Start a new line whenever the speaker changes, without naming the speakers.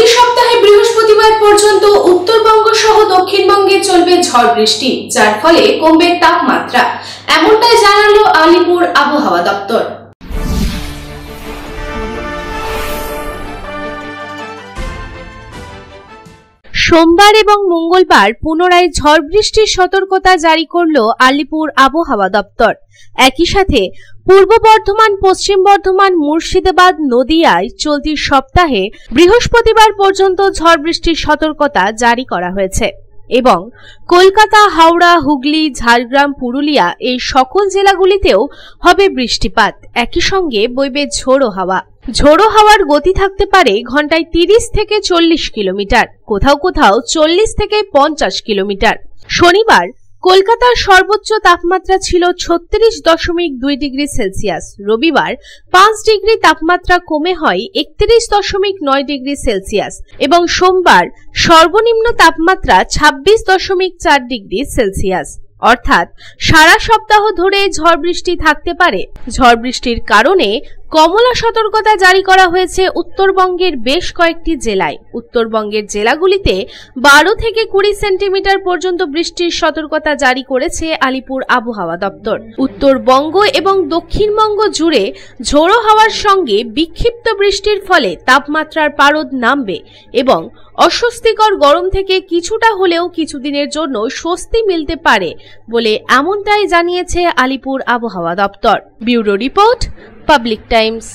চলতি সপ্তাহে বৃহস্পতিবার পর্যন্ত উত্তরবঙ্গ সহ দক্ষিণবঙ্গে চলবে ঝড় বৃষ্টি, যার ফলে কমবে তাপমাত্রা, এমনটাই জানালো আলিপুর আবহাওয়া দপ্তর।
সোমবার এবং মঙ্গলবার পুনরায় ঝড় বৃষ্টির সতর্কতা জারি করল আলিপুর আবহাওয়া দপ্তর। একই সাথে পূর্ব বর্ধমান, পশ্চিম বর্ধমান, মুর্শিদাবাদ, নদিয়ায় চলতি সপ্তাহে বৃহস্পতিবার পর্যন্ত ঝড় বৃষ্টির সতর্কতা জারি করা হয়েছে এবং কলকাতা, হাওড়া, হুগলি, ঝাড়গ্রাম, পুরুলিয়া এই সকল জেলাগুলিতেও হবে বৃষ্টিপাত। একই সঙ্গে বইবে ঝোড়ো হাওয়া। ঝোড়ো হাওয়ার গতি থাকতে পারে ঘন্টায় 30 থেকে 40 কিলোমিটার, কোথাও কোথাও 40 থেকে 50 কিলোমিটার। শনিবার কলকাতার সর্বোচ্চ তাপমাত্রা ছিল 36.2 ডিগ্রি সেলসিয়াস। রবিবার 5 ডিগ্রি তাপমাত্রা কমে হয় 31.9 ডিগ্রি সেলসিয়াস এবং সোমবার সর্বনিম্ন তাপমাত্রা 26.4 ডিগ্রি সেলসিয়াস। অর্থাৎ সারা সপ্তাহ ধরে ঝড় বৃষ্টি থাকতে পারে। ঝড় বৃষ্টির কারণে কমলা সতর্কতা জারি করা হয়েছে উত্তরবঙ্গের বেশ কয়েকটি জেলায়। উত্তরবঙ্গের জেলাগুলিতে 12 থেকে 20 সেন্টিমিটার পর্যন্ত বৃষ্টির সতর্কতা জারি করেছে আলিপুর আবহাওয়া দপ্তর। উত্তরবঙ্গ এবং দক্ষিণবঙ্গ জুড়ে ঝোড়ো হাওয়ার সঙ্গে বিক্ষিপ্ত বৃষ্টির ফলে তাপমাত্রার পারদ নামবে এবং অস্বস্তিকর গরম থেকে কিছুটা হলেও কিছুদিনের জন্য স্বস্তি মিলতে পারে বলে এমনটাই জানিয়েছে আলিপুর আবহাওয়া দপ্তর। Bureau report, public Times.